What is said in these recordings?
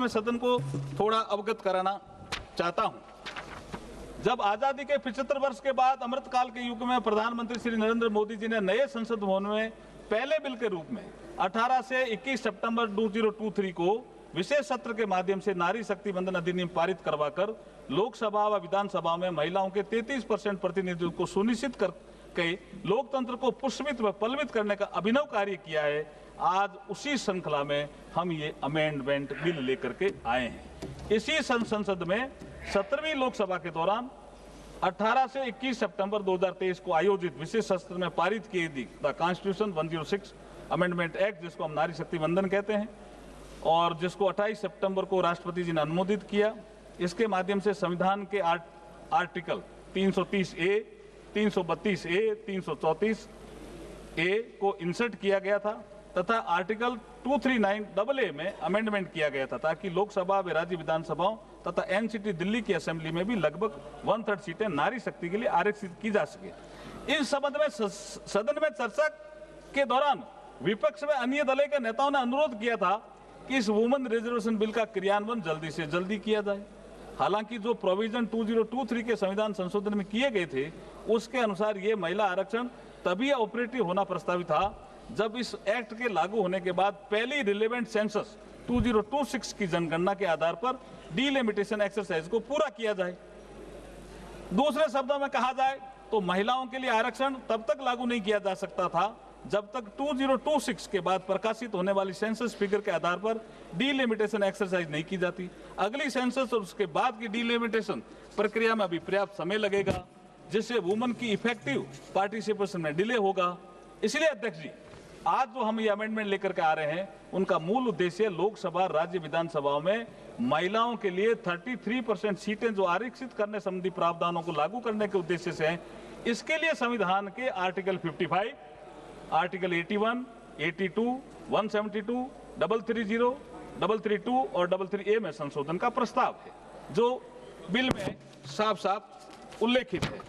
मैं सदन को थोड़ा अवगत कराना चाहता हूं। जब आजादी के 75 वर्ष के बाद अमृतकाल के युग में प्रधानमंत्री श्री नरेंद्र मोदी जी ने नए संसद भवन में पहले बिल के रूप में 18 से 21 सितंबर 2023 को विशेष सत्र के माध्यम से नारी शक्ति वंदन अधिनियम पारित करवाकर लोकसभा व विधानसभा में महिलाओं के 33% प्रतिनिधित्व को सुनिश्चित करके लोकतंत्र को पुष्पित व पल्लवित करने का अभिनव कार्य किया है। आज उसी श्रृंखला में हम ये अमेंडमेंट बिल लेकर के आए हैं। इसी संसद में 17वीं लोकसभा के दौरान 18 से 21 सितंबर 2023 को आयोजित विशेष सत्र में पारित की गई द कॉन्स्टिट्यूशन 106 अमेंडमेंट एक्ट, जिसको हम नारी शक्ति वंदन कहते हैं, और जिसको 28 सितंबर को राष्ट्रपति जी ने अनुमोदित किया। इसके माध्यम से संविधान के आर्टिकल 330 ए, 332 ए, 334 ए को इंसर्ट किया गया था तथा आर्टिकल 239 AA में अमेंडमेंट किया गया था ताकि लोकसभा व राज्य विधानसभाओं तथा एनसीटी दिल्ली की असेंबली में भी लगभग 1/3 सीटें नारी शक्ति के लिए आरक्षित की जा सके। इस संबंध में सदन में चर्चा के दौरान विपक्ष में अन्य दलों के नेताओं ने अनुरोध किया था कि इस वुमेन रिजर्वेशन बिल का क्रियान्वयन जल्दी से जल्दी किया जाए। हालांकि जो प्रोविजन 2023 के संविधान संशोधन में किए गए थे उसके अनुसार ये महिला आरक्षण तभी ऑपरेटिव होना प्रस्तावित था जब इस एक्ट के लागू होने के बाद पहली रिलेवेंट सेंसस 2026 की जनगणना के आधार पर डिलिमिटेशन एक्सरसाइज को पूरा किया जाए। दूसरे शब्दों में कहा जाए तो महिलाओं के लिए आरक्षण तब तक लागू नहीं किया जा सकता था जब तक 2026 के बाद प्रकाशित होने वाली सेंसस फिगर के आधार पर डिलिमिटेशन एक्सरसाइज नहीं की जाती। अगली सेंसस और उसके बाद की डिलिमिटेशन प्रक्रिया में अभी पर्याप्त समय लगेगा, जिससे वुमेन की इफेक्टिव पार्टिसिपेशन में डिले होगा। इसलिए अध्यक्ष जी, आज जो हम ये अमेंडमेंट लेकर के आ रहे हैं उनका मूल उद्देश्य लोकसभा राज्य विधानसभाओं में महिलाओं के लिए 33% सीटें जो आरक्षित करने संबंधी प्रावधानों को लागू करने के उद्देश्य से हैं। इसके लिए संविधान के आर्टिकल 55, आर्टिकल 81, 82, 172, 330, 332 और 33A में संशोधन का प्रस्ताव है, जो बिल में साफ साफ उल्लेखित है।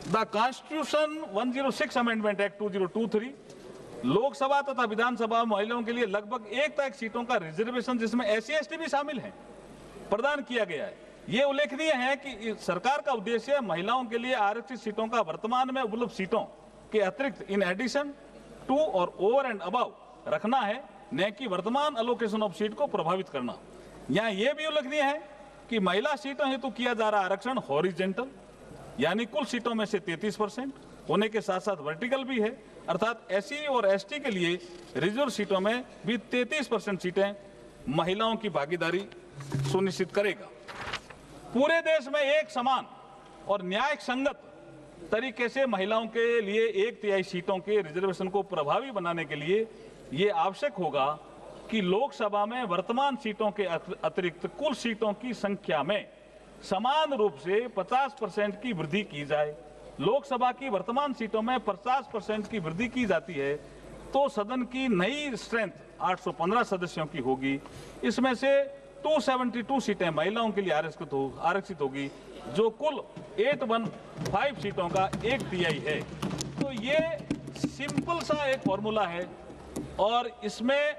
The constitution 106 amendment act 2023 Lok Sabha तथा विधानसभा महिलाओं के लिए लगभग 1 सीटों का रिजर्वेशन, जिसमें SC/ST भी शामिल हैं, प्रदान किया गया है। ये उल्लेखनीय है कि सरकार का उद्देश्य महिलाओं के लिए आरक्षित सीटों का वर्तमान में उपलब्ध सीटों के अतिरिक्त इन एडिशन टू और ओवर एंड अबव रखना है, न कि वर्तमान अलोकेशन ऑफ सीट को प्रभावित करना। यहाँ ये भी उल्लेखनीय है कि महिला सीटों हेतु किया जा रहा आरक्षण हॉरिजेंटल यानी कुल सीटों में से 33% होने के साथ साथ वर्टिकल भी है, अर्थात SC और ST के लिए रिजर्व सीटों में भी 33% सीटें महिलाओं की भागीदारी सुनिश्चित करेगा। पूरे देश में एक समान और न्याय संगत तरीके से महिलाओं के लिए 1/3 सीटों के रिजर्वेशन को प्रभावी बनाने के लिए ये आवश्यक होगा कि लोकसभा में वर्तमान सीटों के अतिरिक्त कुल सीटों की संख्या में समान रूप से 50% की वृद्धि की जाए। लोकसभा की वर्तमान सीटों में 50% की वृद्धि की जाती है तो सदन की नई स्ट्रेंथ 815 सदस्यों की होगी। इसमें से 272 सीटें महिलाओं के लिए आरक्षित होगी, जो कुल 815 सीटों का 1/3 है। तो ये सिंपल सा एक फॉर्मूला है और इसमें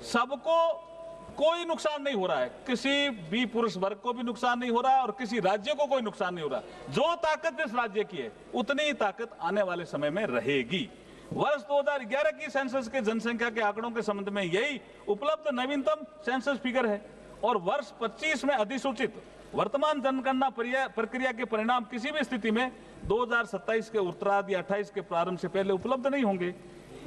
सबको कोई नुकसान नहीं हो रहा है, किसी भी पुरुष वर्ग को भी नुकसान नहीं हो रहा है और किसी राज्य को कोई नुकसान नहीं हो रहा। जो ताकत जिस राज्य की है उतनी ही ताकत आने वाले समय में रहेगी। वर्ष 2011 की सेंसस के जनसंख्या के आंकड़ों के संबंध में यही उपलब्ध नवीनतम सेंसस फिगर है और वर्ष 25 में अधिसूचित वर्तमान जनगणना प्रक्रिया के परिणाम किसी भी स्थिति में 2027 के उत्तरार्ध या 28 के प्रारंभ से पहले उपलब्ध नहीं होंगे।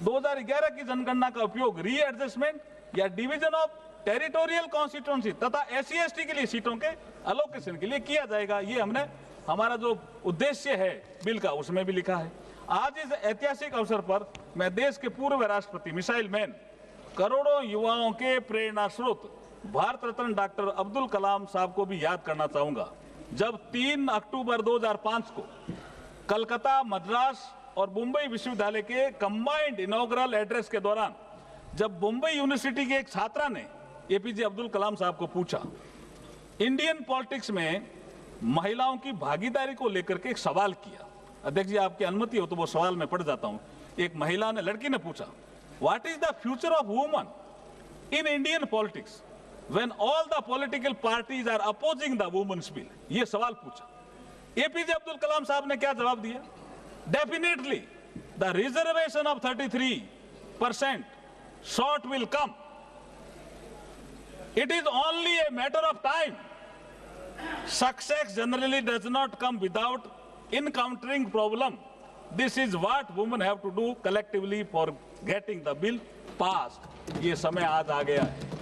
2011 की जनगणना का उपयोग रीएडजस्टमेंट या डिवीजन ऑफ टेरिटोरियल कॉन्स्टिट्यूएंसी तथा SC/ST के लिए सीटों के अलोकेशन के लिए किया जाएगा। ये हमने हमारा जो उद्देश्य है बिल का उसमें भी लिखा है। आज इस ऐतिहासिक अवसर पर मैं देश के पूर्व राष्ट्रपति मिसाइल मैन, करोड़ों युवाओं के प्रेरणा स्रोत भारत रत्न डॉक्टर अब्दुल कलाम साहब को भी याद करना चाहूंगा। जब 3 अक्टूबर 2005 को कलकत्ता, मद्रास और मुंबई विश्वविद्यालय के कंबाइंड इनॉग्रल एड्रेस के दौरान जब मुंबई यूनिवर्सिटी के एक छात्रा ने APJ अब्दुल कलाम साहब को पूछा, इंडियन पॉलिटिक्स में महिलाओं की भागीदारी को लेकर के एक सवाल किया। अध्यक्ष जी, आपकी अनुमति हो तो वो सवाल मैं पढ़ जाता हूं। एक लड़की ने पूछा, what is the future of woman in Indian politics? when all the political parties are opposing the women's bill? ये सवाल पूछा। एपीजे अब्दुल कलाम साहब ने क्या जवाब दिया? Definitely, the reservation of 33% short will come. It is only a matter of time. Success generally does not come without encountering problem. This is what women have to do collectively for getting the bill passed. ये समय आज आ गया है।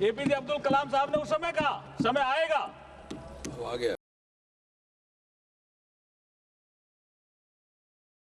APJ Abdul Kalam साहब ने उस समय कहा, समय आएगा। आ गया।